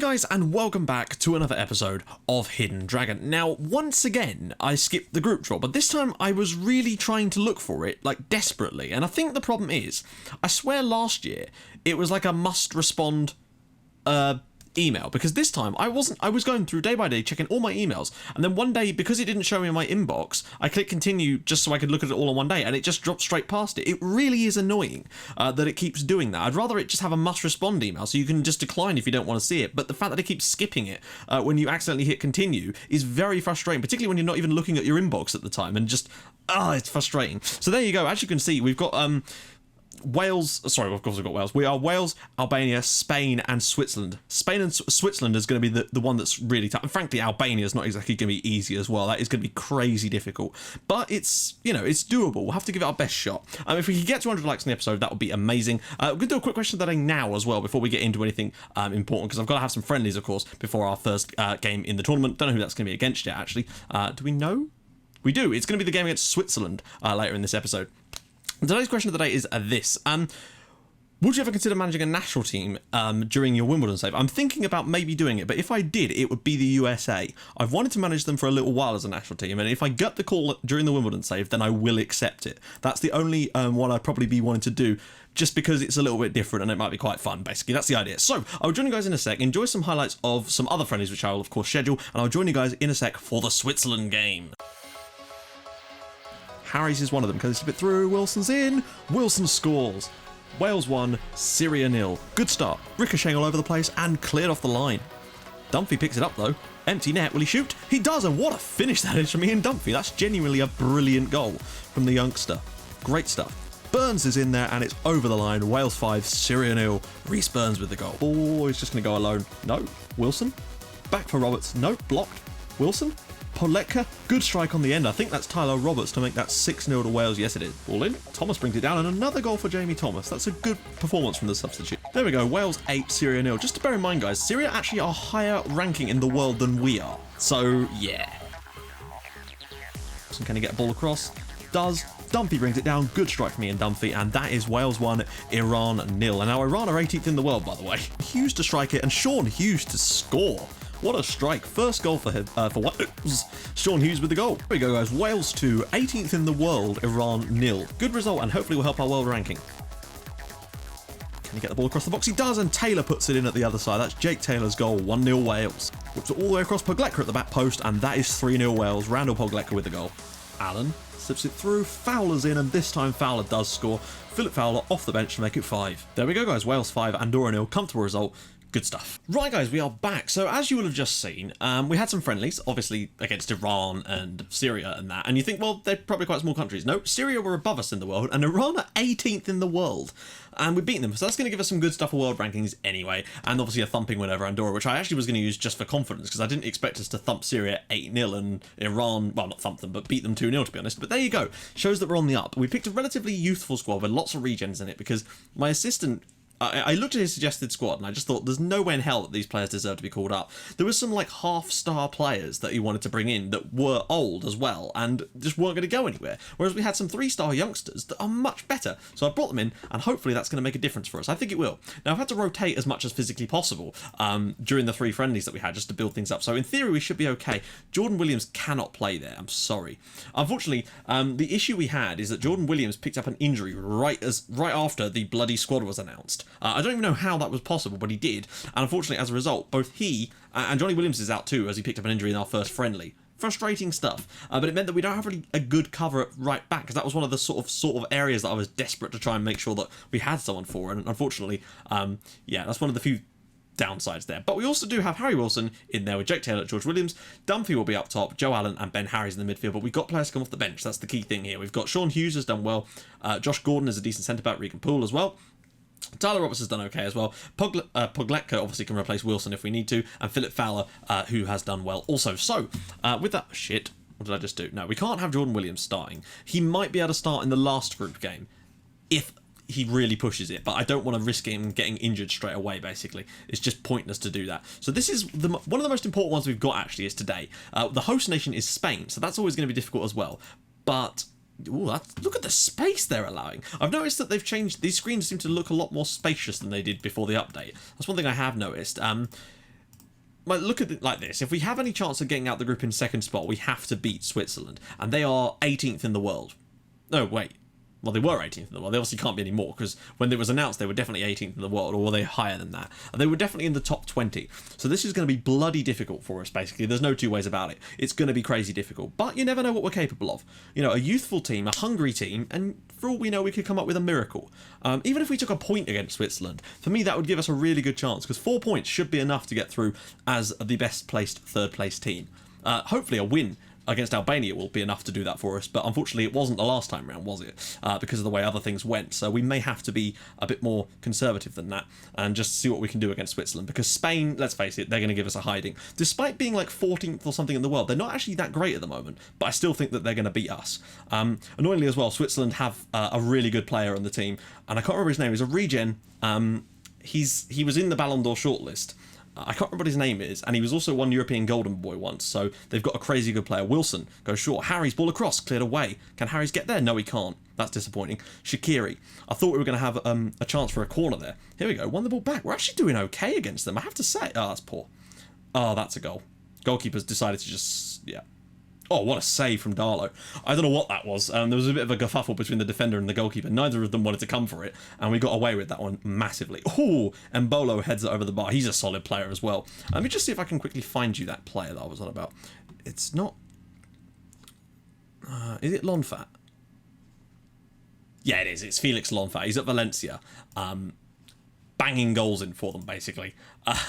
guys, and welcome back to another episode of Hidden Dragon. Now, once again, I skipped the group draw, but this time I was really trying to look for it, like, desperately. And I think the problem is, I swear last year, it was like a must-respond, email, because this time I was going through day by day checking all my emails, and then one day, because it didn't show me in my inbox, I clicked continue just so I could look at it all in one day, and it just dropped straight past it. It really is annoying that it keeps doing that. I'd rather it just have a must respond email so you can just decline if you don't want to see it, but the fact that it keeps skipping it when you accidentally hit continue is very frustrating, particularly when you're not even looking at your inbox at the time, and just it's frustrating. So there you go. As you can see, we've got Wales, sorry, of course we've got Wales. We are Wales, Albania, Spain, and Switzerland. Spain and Switzerland is going to be the one that's really tough. And frankly, Albania is not exactly going to be easy as well. That is going to be crazy difficult. But it's, it's doable. We'll have to give it our best shot. If we can get 200 likes in the episode, that would be amazing. We're going to do a quick question of the day now as well, before we get into anything important, because I've got to have some friendlies, of course, before our first game in the tournament. Don't know who that's going to be against yet, actually. Do we know? We do. It's going to be the game against Switzerland later in this episode. Today's question of the day is this. Would you ever consider managing a national team during your Wimbledon save? I'm thinking about maybe doing it, but if I did, it would be the USA. I've wanted to manage them for a little while as a national team, and if I get the call during the Wimbledon save, then I will accept it. That's the only one I'd probably be wanting to do, just because it's a little bit different and it might be quite fun, basically. That's the idea. So, I'll join you guys in a sec, enjoy some highlights of some other friendlies, which I will, of course, schedule, and I'll join you guys in a sec for the Switzerland game. Harry's is one of them. Can they slip it through? Wilson's in. Wilson scores. Wales 1, Syria 0. Good start. Ricocheting all over the place and cleared off the line. Dunphy picks it up though. Empty net. Will he shoot? He does, and what a finish that is from Ian Dunphy. That's genuinely a brilliant goal from the youngster. Great stuff. Burns is in there and it's over the line. Wales 5, Syria 0. Rhys Burns with the goal. Oh, he's just going to go alone. No. Wilson. Back for Roberts. No. Blocked. Wilson. Poletka, good strike on the end. I think that's Tyler Roberts to make that 6-0 to Wales. Yes, it is. All in. Thomas brings it down, and another goal for Jamie Thomas. That's a good performance from the substitute. There we go. Wales 8, Syria 0. Just to bear in mind, guys, Syria actually are higher ranking in the world than we are. So, yeah. So can he get a ball across? Does. Dunphy brings it down. Good strike from Ian Dunphy, and that is Wales 1, Iran 0. And now Iran are 18th in the world, by the way. Hughes to strike it, and Sean Hughes to score. What a strike. First goal for him, for Wales. Sean Hughes with the goal. There we go, guys. Wales 2, 18th in the world, Iran 0. Good result, and hopefully will help our world ranking. Can he get the ball across the box? He does, and Taylor puts it in at the other side. That's Jake Taylor's goal, 1-0 Wales. Whips it all the way across. Poletka at the back post, and that is 3-0 Wales. Randall Poletka with the goal. Allen slips it through. Fowler's in, and this time Fowler does score. Philip Fowler off the bench to make it 5. There we go, guys. Wales 5, Andorra 0. Comfortable result. Good stuff. Right, guys, we are back. So, as you will have just seen, we had some friendlies, obviously, against Iran and Syria and that. And you think, well, they're probably quite small countries. No, Syria were above us in the world, and Iran are 18th in the world. And we've beaten them. So that's going to give us some good stuff for world rankings anyway. And obviously a thumping win over Andorra, which I actually was going to use just for confidence, because I didn't expect us to thump Syria 8-0 and Iran, well, not thump them, but beat them 2-0, to be honest. But there you go. Shows that we're on the up. We picked a relatively youthful squad with lots of regens in it, because my assistant... I looked at his suggested squad and I just thought there's no way in hell that these players deserve to be called up. There was some like half-star players that he wanted to bring in that were old as well and just weren't going to go anywhere. Whereas we had some 3-star youngsters that are much better. So I brought them in and hopefully that's going to make a difference for us. I think it will. Now I've had to rotate as much as physically possible during the 3 friendlies that we had just to build things up. So in theory we should be okay. Jordan Williams cannot play there. I'm sorry. Unfortunately, the issue we had is that Jordan Williams picked up an injury right after the bloody squad was announced. I don't even know how that was possible, but he did. And unfortunately, as a result, both he and Johnny Williams is out too, as he picked up an injury in our first friendly. Frustrating stuff. But it meant that we don't have really a good cover at right back, because that was one of the sort of areas that I was desperate to try and make sure that we had someone for. And unfortunately, yeah, that's one of the few downsides there. But we also do have Harry Wilson in there with Jake Taylor, George Williams. Dunphy will be up top, Joe Allen and Ben Harries in the midfield, but we've got players to come off the bench. That's the key thing here. We've got Sean Hughes has done well, Josh Gordon is a decent centre-back, Regan Poole as well. Tyler Roberts has done okay as well. Poletka obviously can replace Wilson if we need to, and Philip Fowler, who has done well also. So, with that shit, what did I just do? No, we can't have Jordan Williams starting. He might be able to start in the last group game if he really pushes it, but I don't want to risk him getting injured straight away, basically. It's just pointless to do that. So this is one of the most important ones we've got, actually, is today. The host nation is Spain, so that's always going to be difficult as well. But... ooh, look at the space they're allowing. I've noticed that they've changed. These screens seem to look a lot more spacious than they did before the update. That's one thing I have noticed. like, look at it like this. If we have any chance of getting out the group in second spot, we have to beat Switzerland. And they are 18th in the world. No, wait. Well, they were 18th in the world. They obviously can't be any more, because when it was announced, they were definitely 18th in the world, or were they higher than that? They were definitely in the top 20. So this is going to be bloody difficult for us, basically. There's no two ways about it. It's going to be crazy difficult. But you never know what we're capable of. You know, a youthful team, a hungry team, and for all we know, we could come up with a miracle. Even if we took a point against Switzerland, for me, that would give us a really good chance, because 4 points should be enough to get through as the best placed third place team. Hopefully a win against Albania will be enough to do that for us, but unfortunately it wasn't the last time round, was it? Because of the way other things went, so we may have to be a bit more conservative than that and just see what we can do against Switzerland, because Spain, let's face it, they're going to give us a hiding. Despite being like 14th or something in the world, they're not actually that great at the moment, but I still think that they're going to beat us. Annoyingly as well, Switzerland have a really good player on the team, and I can't remember his name. He's a regen. He was in the Ballon d'Or shortlist. I can't remember what his name is, and he was also one European Golden Boy once, so they've got a crazy good player. Wilson goes short. Harry's ball across, cleared away. Can Harry's get there? No, he can't. That's disappointing. Shaqiri. I thought we were going to have a chance for a corner there. Here we go. Won the ball back. We're actually doing okay against them, I have to say. Oh, that's poor. Oh, that's a goal. Goalkeeper's decided to just... yeah. Oh, what a save from Darlow. I don't know what that was. There was a bit of a kerfuffle between the defender and the goalkeeper. Neither of them wanted to come for it, and we got away with that one massively. Oh, Mbolo heads it over the bar. He's a solid player as well. Let me just see if I can quickly find you that player that I was on about. It's not... is it Lonfat? Yeah, it is. It's Felix Lonfat. He's at Valencia. Banging goals in for them, basically.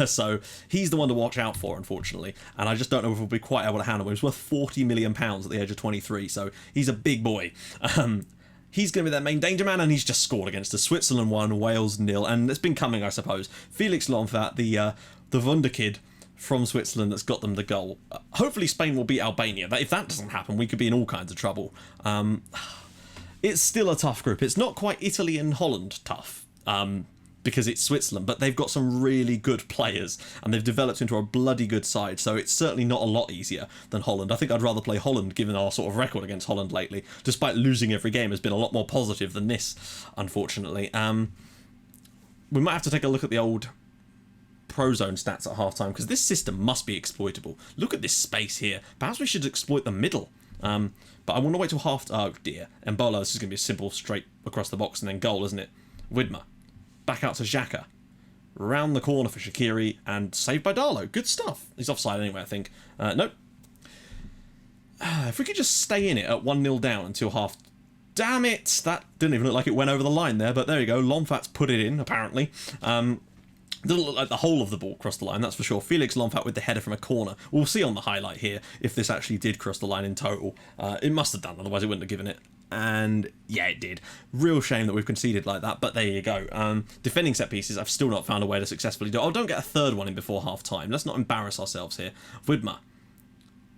So he's the one to watch out for, unfortunately, and I just don't know if we'll be quite able to handle him. He's worth £40 million at the age of 23, so he's a big boy. He's going to be their main danger man, and he's just scored against us. Switzerland 1, Wales 0, and it's been coming, I suppose. Felix Lonfat, the wunderkid from Switzerland that's got them the goal. Hopefully Spain will beat Albania. If that doesn't happen, we could be in all kinds of trouble. It's still a tough group. It's not quite Italy and Holland tough. Because it's Switzerland, but they've got some really good players, and they've developed into a bloody good side, so it's certainly not a lot easier than Holland. I think I'd rather play Holland, given our sort of record against Holland lately, despite losing every game, has been a lot more positive than this, unfortunately. We might have to take a look at the old Prozone stats at halftime, because this system must be exploitable. Look at this space here. Perhaps we should exploit the middle. But I want to wait till half... oh dear. Embolo, this is going to be a simple straight across the box and then goal, isn't it? Widmer. Back out to Xhaka. Round the corner for Shaqiri, and saved by Darlow. Good stuff. He's offside anyway, I think. Nope. If we could just stay in it at 1-0 down until half... damn it! That didn't even look like it went over the line there, but there you go. Lonfat's put it in, apparently. Doesn't look like the whole of the ball crossed the line, that's for sure. Felix Lonfat with the header from a corner. We'll see on the highlight here if this actually did cross the line in total. It must have done, otherwise it wouldn't have given it. And yeah, it did. Real shame that we've conceded like that, but there you go. Defending set pieces, I've still not found a way to successfully do. Oh, don't get a third one in before half time. Let's not embarrass ourselves here. Widmer.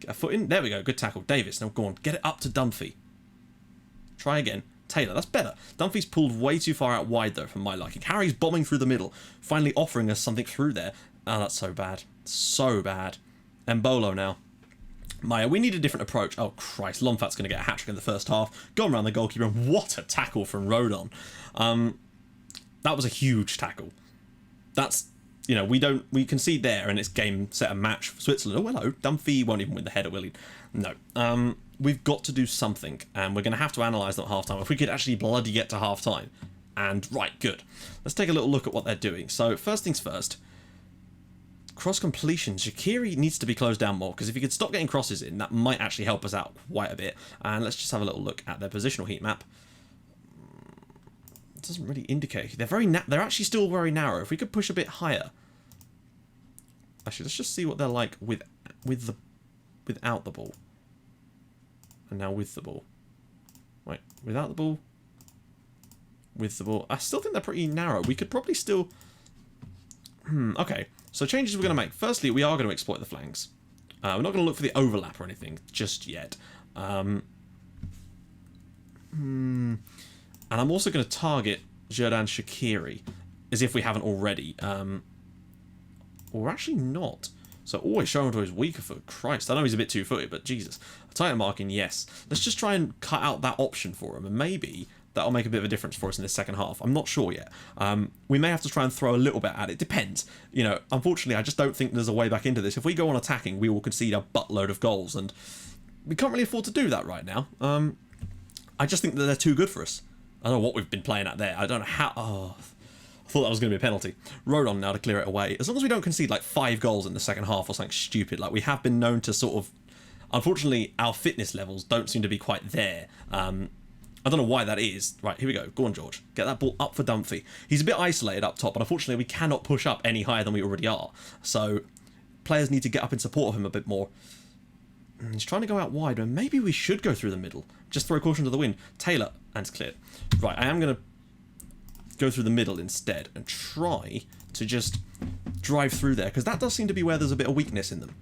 Get a foot in. There we go. Good tackle. Davis. Now go on. Get it up to Dunphy. Try again. Taylor. That's better. Dunphy's pulled way too far out wide, though, for my liking. Harry's bombing through the middle, finally offering us something through there. Oh, that's so bad. So bad. Mbolo now. Maya, we need a different approach. Oh, Christ. Lonfat's going to get a hat-trick in the first half. Gone around the goalkeeper, and what a tackle from Rodon. That was a huge tackle. That's, you know, we concede there, and it's game, set, and match for Switzerland. Oh, hello. Dunphy won't even win the header, will he? No. We've got to do something, and we're going to have to analyse that at half-time. If we could actually bloody get to half-time. And, right, good. Let's take a little look at what they're doing. So, first things first. Cross completion. Shaqiri needs to be closed down more, because if he could stop getting crosses in, that might actually help us out quite a bit. And let's just have a little look at their positional heat map. It doesn't really indicate. They're actually still very narrow. If we could push a bit higher. Actually, let's just see what they're like without the ball. And now with the ball. Wait, without the ball. With the ball. I still think they're pretty narrow. We could probably still... okay. So changes we're going to make. Firstly, we are going to exploit the flanks. We're not going to look for the overlap or anything just yet. And I'm also going to target Xherdan Shaqiri, as if we haven't already. Or actually not. So always show him to his weaker foot. Christ, I know he's a bit two-footed, but Jesus. Tighter marking, yes. Let's just try and cut out that option for him, and maybe that'll make a bit of a difference for us in the second half. I'm not sure yet. We may have to try and throw a little bit at it. Depends. You know, unfortunately, I just don't think there's a way back into this. If we go on attacking, we will concede a buttload of goals, and we can't really afford to do that right now. I just think that they're too good for us. I don't know what we've been playing at there. I don't know how... Oh, I thought that was going to be a penalty. Rodon now to clear it away. As long as we don't concede like 5 goals in the second half or something stupid. Like, we have been known to sort of... Unfortunately, our fitness levels don't seem to be quite there. I don't know why that is. Right, here we go. Go on, George. Get that ball up for Dunphy. He's a bit isolated up top, but unfortunately we cannot push up any higher than we already are. So players need to get up in support of him a bit more. He's trying to go out wide, and maybe we should go through the middle. Just throw caution to the wind. Taylor, and it's cleared. Right, I am going to go through the middle instead and try to just drive through there, because that does seem to be where there's a bit of weakness in them.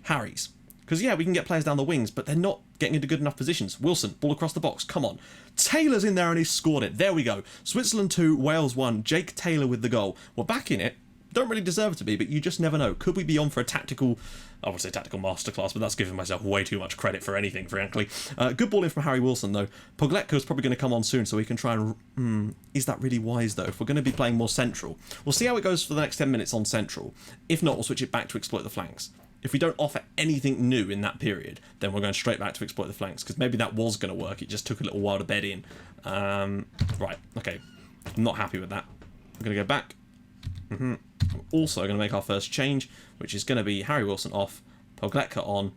Harry's. Because, yeah, we can get players down the wings, but they're not getting into good enough positions. Wilson, ball across the box, come on. Taylor's in there and he's scored it. There we go. Switzerland 2, Wales 1. Jake Taylor with the goal. We're back in it. Don't really deserve to be, but you just never know. Could we be on for a tactical... I would say tactical masterclass, but that's giving myself way too much credit for anything, frankly. Good ball in from Harry Wilson, though. Pogletko's probably going to come on soon, so we can try and... is that really wise, though? If we're going to be playing more central. We'll see how it goes for the next 10 minutes on central. If not, we'll switch it back to exploit the flanks. If we don't offer anything new in that period, then we're going straight back to exploit the flanks, because maybe that was going to work. It just took a little while to bed in. Right, okay. I'm not happy with that. I'm going to go back. We're also going to make our first change, which is going to be Harry Wilson off, Pogletka on.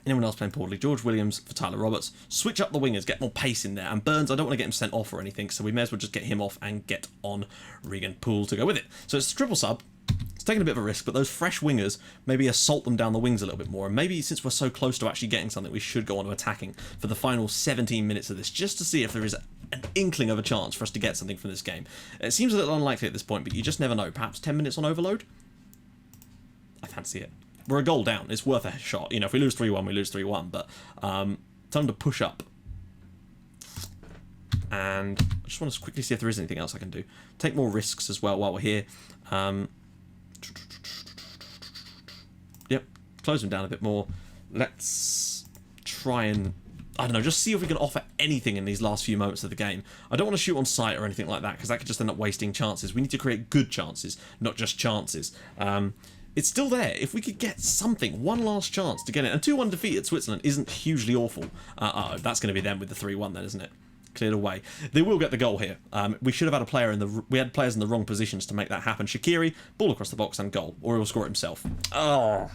Anyone else playing poorly? George Williams for Tyler Roberts. Switch up the wingers, get more pace in there. And Burns, I don't want to get him sent off or anything, so we may as well just get him off and get on Regan Poole to go with it. So it's a triple sub. It's taking a bit of a risk, but those fresh wingers, maybe assault them down the wings a little bit more. And maybe since we're so close to actually getting something, we should go on to attacking for the final 17 minutes of this, just to see if there is an inkling of a chance for us to get something from this game. It seems a little unlikely at this point, but you just never know. Perhaps 10 minutes on overload? I fancy it. We're a goal down. It's worth a shot. You know, if we lose 3-1, we lose 3-1, but time to push up. And I just want to quickly see if there is anything else I can do. Take more risks as well while we're here. Yep, close them down a bit more. Let's try and, I don't know, just see if we can offer anything in these last few moments of the game. I don't want to shoot on sight or anything like that, because that could just end up wasting chances. We need to create good chances, not just chances. It's still there. If we could get something, one last chance to get it. And 2-1 defeat at Switzerland isn't hugely awful. That's going to be them with the 3-1 then, isn't it? Cleared away. They will get the goal here. We should have had a player in the... We had players in the wrong positions to make that happen. Shaqiri, ball across the box and goal. Or he'll score it himself. Oh...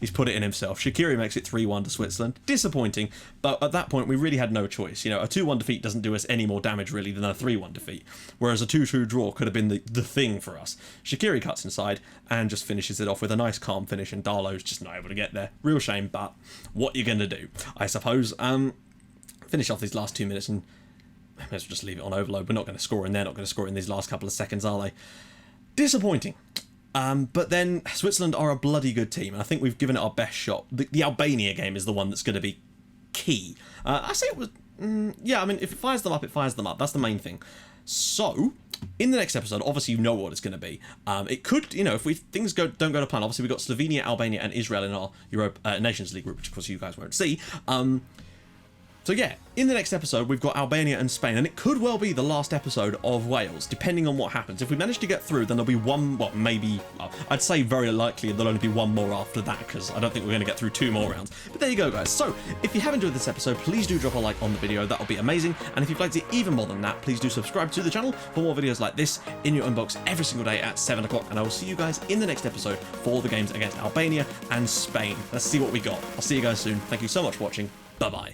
He's put it in himself. Shaqiri makes it 3-1 to Switzerland. Disappointing, but at that point we really had no choice. You know, a 2-1 defeat doesn't do us any more damage really than a 3-1 defeat, whereas a 2-2 draw could have been the thing for us. Shaqiri cuts inside and just finishes it off with a nice calm finish, and Darlow's just not able to get there. Real shame, but what you're going to do, I suppose. Finish off these last 2 minutes and may as well just leave it on overload. We're not going to score, and they're not going to score in these last couple of seconds, are they? Disappointing. But then Switzerland are a bloody good team, and I think we've given it our best shot. The Albania game is the one that's going to be key. I say it was... yeah, I mean, if it fires them up, it fires them up. That's the main thing. So, in the next episode, obviously you know what it's going to be. It could, you know, if things don't go to plan, obviously we've got Slovenia, Albania, and Israel in our Nations League group, which of course you guys won't see. So yeah, in the next episode, we've got Albania and Spain, and it could well be the last episode of Wales, depending on what happens. If we manage to get through, then there'll be one, well, maybe, I'd say very likely there'll only be one more after that, because I don't think we're going to get through 2 more rounds. But there you go, guys. So, if you have enjoyed this episode, please do drop a like on the video. That would be amazing. And if you've liked it even more than that, please do subscribe to the channel for more videos like this in your inbox every single day at 7 o'clock. And I will see you guys in the next episode for the games against Albania and Spain. Let's see what we got. I'll see you guys soon. Thank you so much for watching. Bye-bye.